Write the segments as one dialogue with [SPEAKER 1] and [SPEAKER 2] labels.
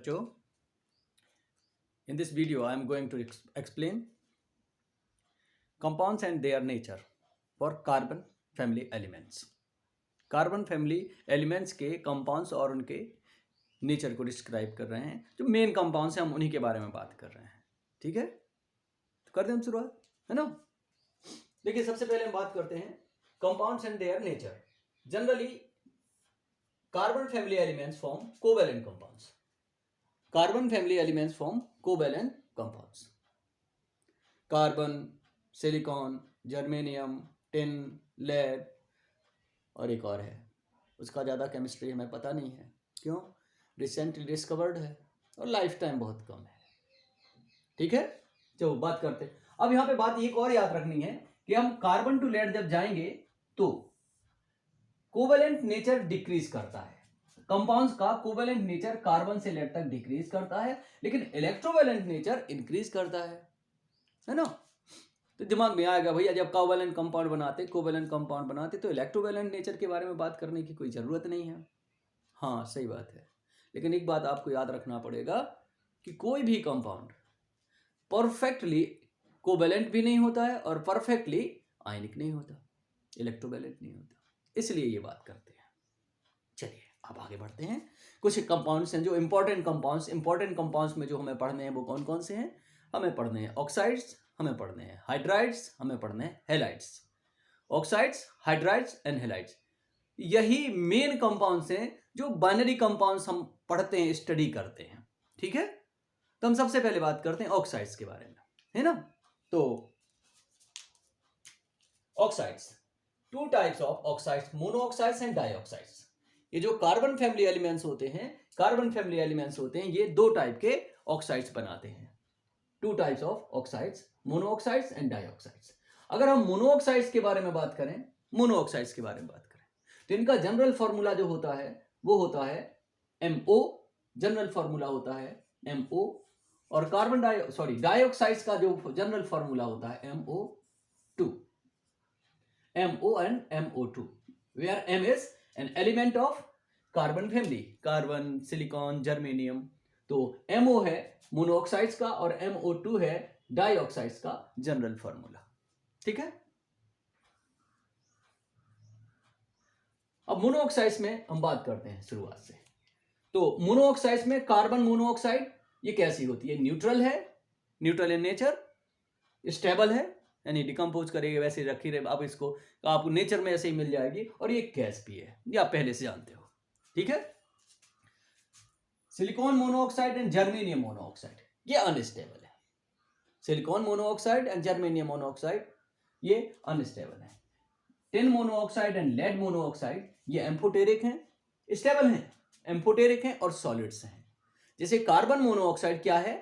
[SPEAKER 1] बच्चों, in this video I am going to explain compounds and their nature for carbon family elements. Carbon family elements के compounds और उनके nature को describe कर रहे हैं। जो मेन कंपाउंड्स हैं हम उन्हीं के बारे में बात कर रहे हैं। ठीक है, तो करते हैं हम शुरुआत, है ना। देखिए, सबसे पहले हम बात करते हैं compounds and their nature. Generally carbon family elements form covalent compounds. Carbon family elements form covalent compounds. Carbon, silicon, germanium, tin, lead और एक और है, उसका ज़्यादा केमिस्ट्री हमें पता नहीं है, क्यों, रिसेंटली डिस्कवर्ड है और लाइफ टाइम बहुत कम है। ठीक है, चलो बात करते हैं। अब यहाँ पे बात एक और याद रखनी है कि हम कार्बन टू लेड जब जाएंगे तो कोवैलेंट नेचर डिक्रीज करता है। कंपाउंड्स का कोवैलेंट नेचर कार्बन से लेड तक डिक्रीज करता है, लेकिन इलेक्ट्रोवैलेंट नेचर इंक्रीज करता है ना। तो दिमाग में आएगा भैया, जब कोवैलेंट कंपाउंड बनाते तो इलेक्ट्रोवैलेंट नेचर के बारे में बात करने की कोई ज़रूरत नहीं है। हाँ, सही बात है, लेकिन एक बात आपको याद रखना पड़ेगा कि कोई भी कंपाउंड परफेक्टली कोवैलेंट भी नहीं होता है और परफेक्टली आयनिक नहीं होता, इलेक्ट्रोवैलेंट नहीं होता, इसलिए ये बात करते हैं। चलिए अब आगे बढ़ते हैं। कुछ कंपाउंड्स हैं जो इंपॉर्टेंट कंपाउंड्स में जो हमें पढ़ने हैं वो कौन कौन से हैं। हमें पढ़ने हैं ऑक्साइड्स, हमें पढ़ने हैं हाइड्राइड्स, हमें पढ़ने हैं halides. Oxides, hydrides and halides, यही मेन कंपाउंड्स हैं जो बाइनरी कंपाउंड्स हम पढ़ते हैं, स्टडी करते हैं। ठीक है, तो हम सबसे पहले बात करते हैं ऑक्साइड्स के बारे में, है ना। तो oxides, two types of oxides, monoxides and dioxides. ये जो कार्बन फैमिली एलिमेंट्स होते हैं, ये दो टाइप के ऑक्साइड्स बनाते हैं। Two types of oxides, monoxides and dioxides. अगर हम मोनोऑक्साइड्स के बारे में बात करें, तो इनका जनरल फॉर्मूला जो होता है वो होता है MO, जनरल फॉर्मूला होता है MO। और डाइऑक्साइड्स का जो जनरल फॉर्मूला होता है MO2, MO and MO2, where M is an element of carbon family, carbon, silicon, germanium. तो MO है मोनोऑक्साइड्स का और MO2 है डाइऑक्साइड्स का जनरल फॉर्मूला। ठीक है, अब मोनोऑक्साइड्स में हम बात करते हैं शुरुआत से। तो मोनोऑक्साइड्स में कार्बन मोनोऑक्साइड ये कैसी होती है, न्यूट्रल है, न्यूट्रल इन नेचर, स्टेबल है, यानी डिकम्पोज करेंगे वैसे रखी रहे आप इसको, आपको नेचर में ऐसे ही मिल जाएगी, और ये गैस भी है, ये आप पहले से जानते हो। ठीक है, silicon monoxide and germanium monoxide ये अनस्टेबल है। Silicon monoxide and germanium monoxide ये अनस्टेबल है। Tin monoxide and lead monoxide ये एम्फोटेरिक हैं, स्टेबल हैं, एम्फोटेरिक हैं और सॉलिड्स हैं। जैसे कार्बन मोनोऑक्साइड क्या है,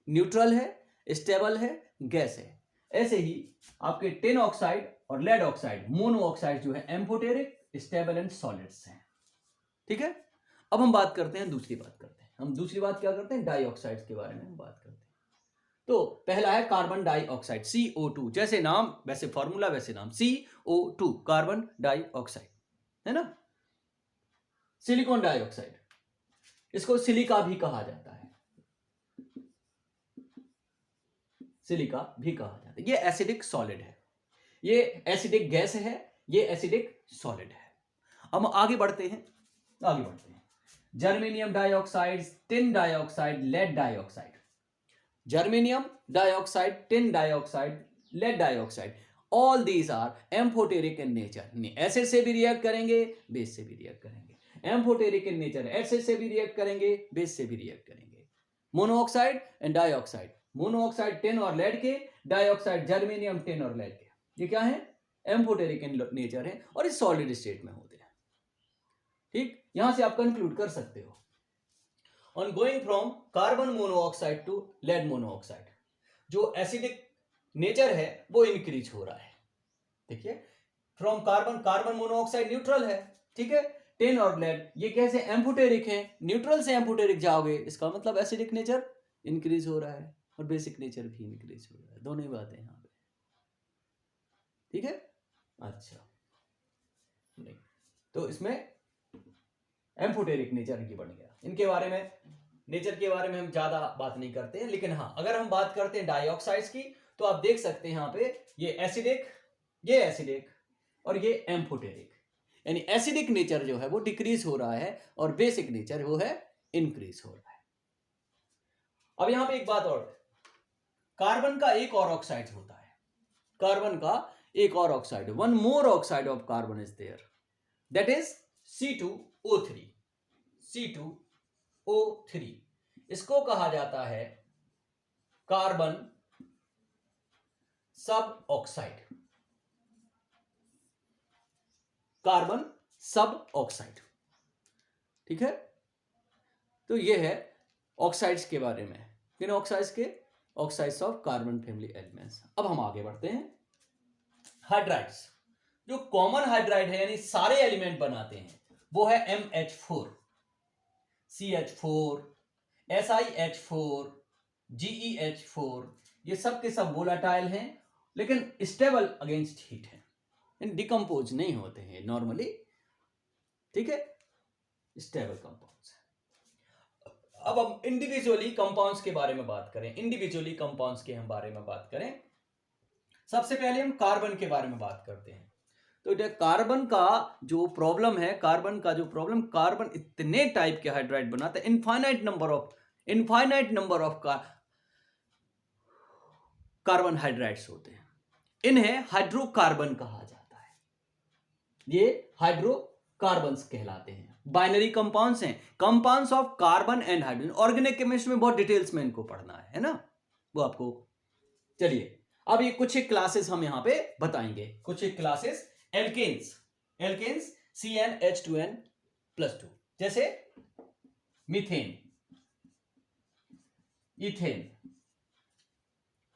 [SPEAKER 1] न्यूट्रल है, स्टेबल है, गैस है। ऐसे ही आपके टिन ऑक्साइड और लेड ऑक्साइड मोनोऑक्साइड जो है एम्फोटेरिक, स्टेबल एंड सॉलिड्स हैं। ठीक है, अब हम बात करते हैं, दूसरी बात क्या करते हैं, डाइऑक्साइड्स के बारे में हम बात करते हैं। तो पहला है कार्बन डाइऑक्साइड, CO2, जैसे नाम वैसे फॉर्मूला वैसे नाम, CO2 कार्बन डाइऑक्साइड, है ना। सिलिकॉन डाइऑक्साइड, इसको सिलिका भी कहा जाता है, ये एसिडिक सॉलिड है, ये एसिडिक गैस है, ये एसिडिक सॉलिड है। अब आगे बढ़ते हैं। Germanium dioxide, tin dioxide, lead dioxide. Germanium dioxide, tin dioxide, lead dioxide, all these are amphoteric in nature. Acid से भी रिएक्ट करेंगे, बेस से भी रिएक्ट करेंगे। एम्फोटेरिक इन नेचर, एसिड से भी रिएक्ट करेंगे, बेस से भी रिएक्ट करेंगे। Monoxide and dioxide, monoxide tin और लेड के, डाइऑक्साइड जर्मेनियम, टिन और लेड के, ये क्या है, एम्फोटेरिक इन नेचर है और इस सॉलिड स्टेट में होते हैं। ठीक, यहां से आप कंक्लूड कर सकते हो। On going from carbon monoxide to lead monoxide, जो एसिडिक नेचर है वो इंक्रीज हो रहा है। देखिए, फ्रॉम कार्बन मोनोऑक्साइड न्यूट्रल है, ठीक है, टिन और लेड ये कैसे एम्फोटेरिक है, न्यूट्रल से एम्फोटेरिक जाओगे, इसका मतलब एसिडिक नेचर इंक्रीज हो रहा है और बेसिक नेचर भी इंक्रीज हो रहा है, दोनों ही बातें यहां पे। ठीक है, अच्छा, नहीं तो इसमें एम्फोटेरिक नेचर की बन गया। इनके बारे में नेचर के बारे में हम ज़्यादा बात नहीं करते हैं, लेकिन हाँ अगर हम बात करते हैं डाइऑक्साइड्स की तो आप देख सकते हैं यहाँ पे ये एसिडिक और ये एम्फोटेरिक, यानी एसिडिक नेचर जो है वो डिक्रीज हो रहा है और बेसिक नेचर वो है इंक्रीज हो रहा है। अब यहाँ पे एक बात और, कार्बन का एक और ऑक्साइड होता है, कार्बन का एक और oxide, one more oxide of carbon is there, that is C2O3। C2O3 इसको कहा जाता है कार्बन सब ऑक्साइड, कार्बन सब ऑक्साइड। ठीक है, तो ये है ऑक्साइड्स के बारे में, किन ऑक्साइड्स के, oxides of carbon family elements. अब हम आगे बढ़ते हैं, हाइड्राइड्स, जो कॉमन हाइड्राइड है यानी सारे एलिमेंट बनाते हैं वो है MH4, CH4, SiH4, GeH4, ये सब के सब वोलाटाइल हैं लेकिन स्टेबल अगेंस्ट हीट है, डिकम्पोज नहीं होते हैं नॉर्मली। ठीक है, स्टेबल कंपाउंड्स। अब हम इंडिविजुअली कंपाउंड्स के बारे में बात करें, इंडिविजुअली कंपाउंड्स के हम बारे में बात करें, सबसे पहले हम कार्बन के बारे में बात करते हैं। तो कार्बन का जो प्रॉब्लम है, कार्बन इतने टाइप के हाइड्राइड बनाता है, infinite number of carbon hydrides होते हैं, इन्हें हाइड्रोकार्बन कहा जाता है, ये हाइड्रोकार्बन्स कहलाते हैं, बाइनरी कंपाउंड्स हैं, compounds of carbon and hydrogen. Organic chemistry में बहुत डिटेल्स में इनको पढ़ना है ना, वो आपको। चलिए अब ये कुछ एक क्लासेस हम यहां पे बताएंगे, कुछ एक क्लासेस। एल्केन्स CnH2n+2, जैसे methane, ethane,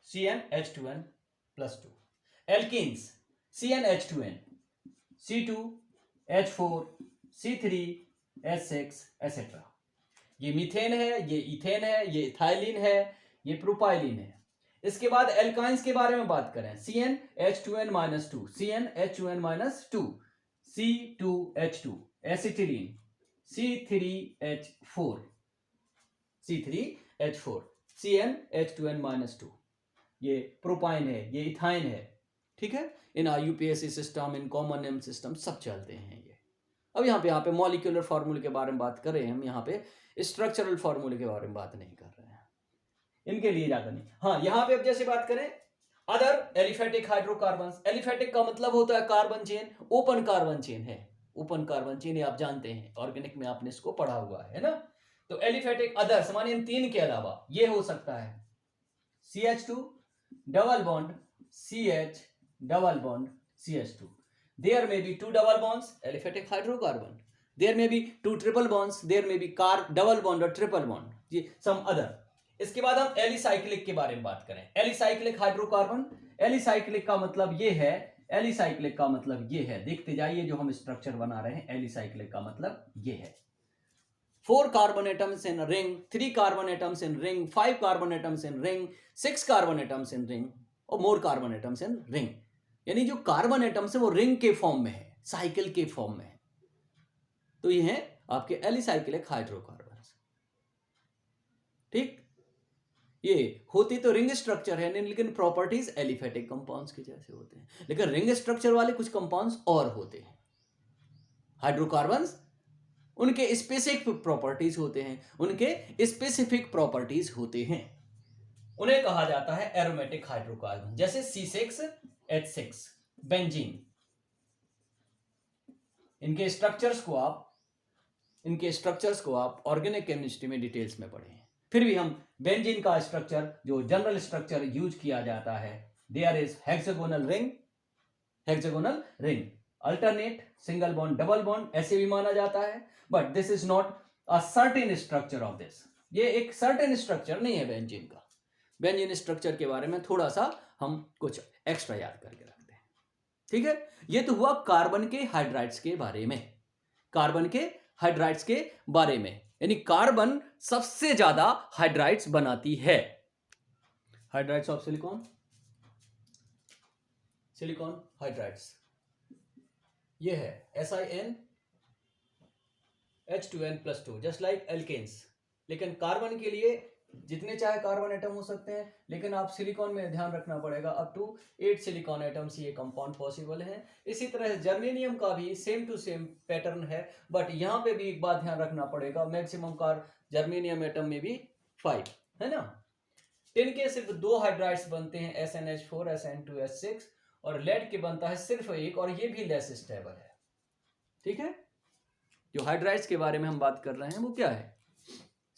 [SPEAKER 1] CnH2n+2। Alkenes CnH2n, C2H4, C3H6 etcetera. ये मीथेन है, ये इथेन है, ये इथाइलिन है, ये प्रोपाइलिन है। इसके बाद एल्काइंस के बारे में बात करें, CnH2n-2, CnH2n-2, C2H2, acetylene, C3H4, CnH2n-2, ये प्रोपाइन है, ये इथाइन है। ठीक है, इन IUPAC system, in common name system सब चलते हैं ये। अब यहाँ पे मॉलिक्यूलर फार्मूले के बारे में बात करें हम, यहाँ पे स्ट्रक्चरल फार्मूले के बारे में बात नहीं कर रहे हैं, इनके लिए ज्यादा नहीं। हाँ, यहाँ पे अब जैसे बात करें अदर एलिफेटिक हाइड्रोकार्बन्स, एलिफेटिक का मतलब होता है carbon chain, open carbon chain है, ओपन कार्बन चेन आप जानते हैं, ऑर्गेनिक में आपने इसको पढ़ा हुआ है ना। तो एलिफेटिक अदर्स माने इन तीन के अलावा ये हो सकता है CH2 double bond CH double bond CH2, there may be 2 double bonds, aliphatic hydrocarbon, there may be 2 triple bonds, there may be double bond or triple bond, ये some other। इसके बाद हम एलिसाइक्लिक के बारे में बात करें, एलिसाइक्लिक हाइड्रोकार्बन, एलिसाइक्लिक का मतलब ये है, एलिसाइक्लिक का मतलब ये है, देखते जाइए जो हम स्ट्रक्चर बना रहे हैं, एलिसाइक्लिक का मतलब ये है 4 carbon atoms in a ring, 3 carbon atoms in ring, 5 carbon atoms in ring, 6 carbon atoms in ring और more carbon atoms in ring, यानी जो कार्बन एटम्स है वो रिंग के फॉर्म में है, साइकिल के फॉर्म में है। तो ये है आपके एलिसाइक्लिक हाइड्रोकार्बन्स। ठीक, ये होती तो रिंग स्ट्रक्चर है लेकिन प्रॉपर्टीज एलिफेटिक कंपाउंड्स के जैसे होते हैं, लेकिन रिंग स्ट्रक्चर वाले कुछ कंपाउंड्स और होते हैं। हाइड्रोकार्बन्स उनके स्पेसिफिक प्रॉपर्टीज होते हैं, उनके स्पेसिफिक प्रॉपर्टीज होते हैं, उन्हें कहा जाता है एरोमेटिक हाइड्रोकार्बन, जैसे C6H6 बेंजीन। इनके स्ट्रक्चर्स को आप ऑर्गेनिक केमिस्ट्री में डिटेल्स में पढ़े हैं। फिर भी हम बेंजीन का स्ट्रक्चर जो जनरल स्ट्रक्चर यूज किया जाता है, there is hexagonal ring, alternate, single bond, double bond, ऐसे भी माना जाता है, but this is not a certain structure of this, ये एक सर्टेन स्ट्रक्चर नहीं है बेंजीन का। बेंजीन स्ट्रक्चर के बारे में थोड़ा सा हम कुछ एक्स्ट्रा याद करके रखते हैं। ठीक है, ये तो हुआ कार्बन के हाइड्राइड्स के बारे में, कार्बन के हाइड्राइड्स के बारे में, यानी कार्बन सबसे ज्यादा हाइड्राइड्स बनाती है। हाइड्राइड्स ऑफ सिलिकॉन हाइड्राइड्स ये है SiNH2n+2, जस्ट लाइक एल्केन्स, लेकिन कार्बन के लिए जितने चाहे कार्बन एटम हो सकते हैं, लेकिन आप सिलिकॉन में ध्यान रखना पड़ेगा अप टू 8 सिलिकॉन एटम्स ये कंपाउंड पॉसिबल है। इसी तरह जर्मेनियम का भी सेम टू सेम पैटर्न है, बट यहाँ पे भी एक बात ध्यान रखना पड़ेगा, मैक्सिमम जर्मेनियम एटम में भी 5 है ना। टिन के सिर्फ 2 हाइड्राइड्स बनते हैं, SnH4 SN2H6, और लेड के बनता है सिर्फ एक, और ये भी लेस स्टेबल है। ठीक है, जो हाइड्राइड्स के बारे में हम बात कर रहे हैं वो क्या है,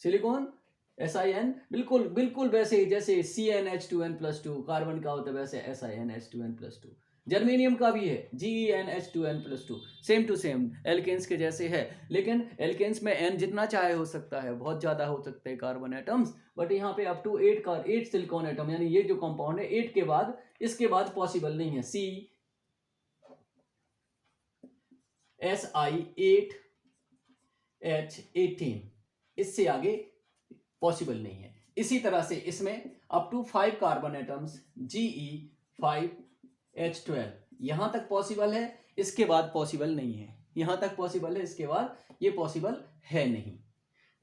[SPEAKER 1] सिलिकॉन SiN, बिल्कुल बिल्कुल वैसे ही जैसे CnH2n+2 कार्बन का होता है, वैसे SiNH2n+2। जर्मेनियम का भी है GeNH2n+2, same to same alkanes के जैसे है, लेकिन एल्केन्स में N जितना चाहे हो सकता है, बहुत ज़्यादा हो सकते हैं कार्बन एटम्स, बट यहाँ पे अप टू 8 सिलिकॉन एटम, यानी ये जो कंपाउंड है 8 के बाद, इसके बाद पॉसिबल नहीं है। Si8H18, इससे आगे पॉसिबल नहीं है। इसी तरह से इसमें up to 5 carbon atoms Ge5H12 यहां तक पॉसिबल है, इसके बाद पॉसिबल नहीं है। यहां तक पॉसिबल है, इसके बाद ये पॉसिबल है नहीं।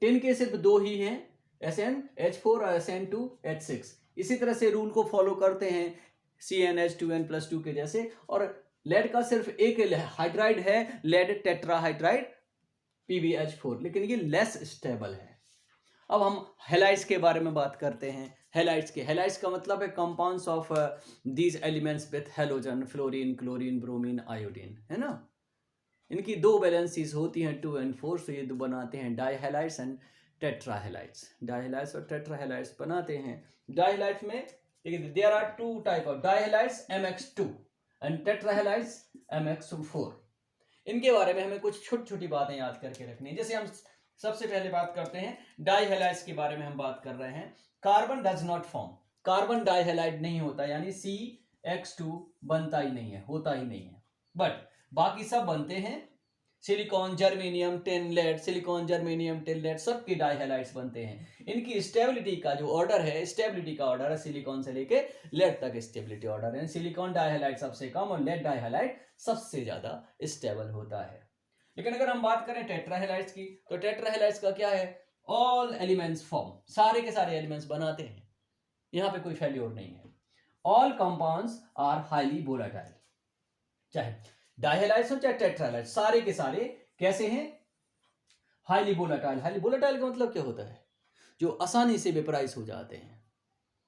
[SPEAKER 1] टिन के सिर्फ 2 ही हैं, SnH4 और SN2H6। इसी तरह से रूल को फॉलो करते हैं CnH2n+2 के जैसे, और लेड का सिर्फ एक हाइड्राइड है, लेड टेट्राहाइड्राइड PbH4, लेकिन ये लेस स्टेबल है। अब हम हैलाइड्स के बारे में बात करते हैं। हैलाइड्स का मतलब है compounds of these elements with halogen, fluorine, chlorine, bromine, iodine, है ना। इनकी 2 वैलेंसीज होती हैं 2 और 4, तो ये 2 बनाते हैं डाइहैलाइड्स एंड टेट्राहैलाइड्स। डाइहैलाइड्स और टेट्राहैलाइड्स बनाते हैं। डाइहैलाइड्स में there are 2 type of dihalides, MX2 and tetrahalides MX4। इनके बारे में हमें कुछ छोटी छोटी बातें याद करके रखनी है। जैसे हम सबसे पहले बात करते हैं डाइहैलाइड्स के बारे में, हम बात कर रहे हैं carbon does not form, carbon dihalide नहीं होता, यानी CX2 बनता ही नहीं है, होता ही नहीं है, बट बाकी सब बनते हैं। Silicon, germanium, tin, lead, silicon, germanium, tin, lead, सबके डाइहैलाइड्स बनते हैं। इनकी स्टेबिलिटी का जो ऑर्डर है, स्टेबिलिटी का ऑर्डर है सिलिकॉन से लेके लेड तक स्टेबिलिटी ऑर्डर है। सिलिकॉन डाइहैलाइड सबसे कम और लेड डाइहैलाइड सबसे ज्यादा स्टेबल होता है। लेकिन अगर हम बात करें टेट्राहैलाइड्स की, तो टेट्राहैलाइड्स का क्या है, ऑल एलिमेंट्स फॉर्म, सारे के सारे एलिमेंट्स बनाते हैं, यहां पे कोई फेल्योर नहीं है। All compounds are highly volatile, चाहे डाइहैलाइड्स हो चाहे टेट्राहैलाइड्स, सारे के सारे कैसे हैं, हाईली वोलेटाइल। हाईली वोलेटाइल का मतलब क्या होता है, जो आसानी से वेपराइज हो जाते हैं,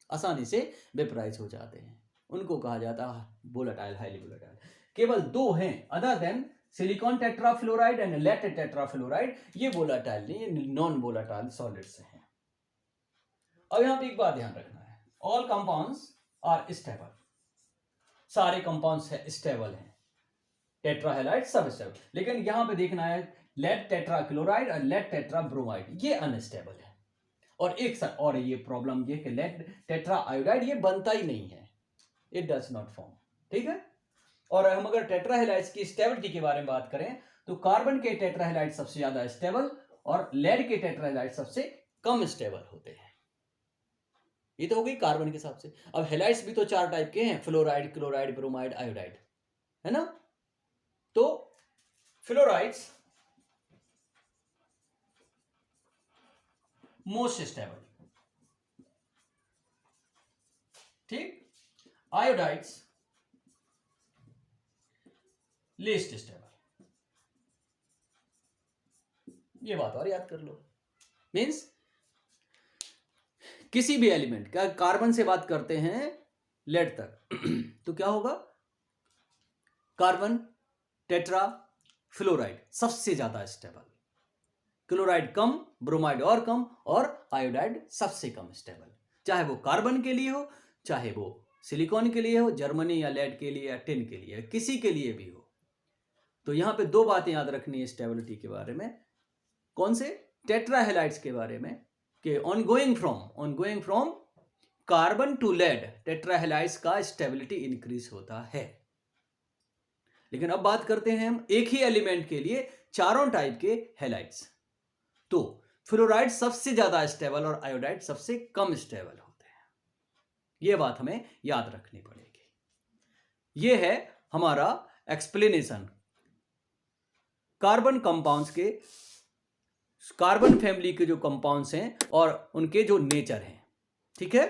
[SPEAKER 1] आसानी से वेपराइज हो जाते हैं, उनको कहा जाता है वोलेटाइल, हाईली वोलेटाइल। केवल 2 हैं other than silicon tetrafluoride and lead tetrafluoride, ये वोलेटाइल नहीं, ये नॉन वोलेटाइल सॉलिड्स हैं। अब यहां पे एक बात ध्यान रखना है, ऑल कंपाउंड्स आर स्टेबल, सारे कंपाउंड्स स्टेबल हैं, टेट्राहैलाइड सब स्टेबल, लेकिन यहां पे देखना है लेड टेट्राक्लोराइड और लेड टेट्राब्रोमाइड ये अनस्टेबल है। और एक और ये प्रॉब्लम ये कि लेड टेट्राआयोडाइड ये बनता ही नहीं है, इट डज नॉट फॉर्म, ठीक है। और हम अगर टेट्राहैलाइड्स की स्टेबिलिटी के बारे में बात करें, तो कार्बन के टेट्राहैलाइड सबसे ज्यादा स्टेबल और लेड के टेट्राहैलाइड सबसे कम स्टेबल होते हैं। ये तो हो गई कार्बन के हिसाब से। अब हैलाइड्स भी तो 4 टाइप के हैं, फ्लोराइड, क्लोराइड, ब्रोमाइड, आयोडाइड, है ना। तो फ्लोराइड्स मोस्ट स्टेबल, ठीक, आयोडाइड्स लीस्ट स्टेबल। ये बात और याद कर लो, मींस किसी भी एलिमेंट का कार्बन से बात करते हैं लेड तक तो क्या होगा, कार्बन, टेट्रा, फ्लोराइड सबसे ज्यादा स्टेबल, क्लोराइड कम, ब्रोमाइड और कम, और आयोडाइड सबसे कम स्टेबल, चाहे वो कार्बन के लिए हो, चाहे वो सिलिकॉन के लिए हो, जर्मनी या लेड के लिए या टिन के लिए, किसी के लिए भी हो। तो यहां पे 2 बातें याद रखनी है स्टेबिलिटी के बारे में, कौन से, टेट्राहैलाइड्स के बारे में, कि ongoing from carbon to lead tetrahalides का स्टेबिलिटी इंक्रीज होता है। लेकिन अब बात करते हैं हम एक ही एलिमेंट के लिए 4 टाइप के हैलाइड्स। तो फ्लोराइड सबसे ज्यादा स्टेबल और आयोडाइड सबसे कम स्टेबल होते हैं, यह बात हमें याद रखनी पड़ेगी। यह है हमारा एक्सप्लेनेशन कार्बन कंपाउंड्स के कार्बन फैमिली के जो कंपाउंड्स हैं और उनके जो नेचर हैं। ठीक है।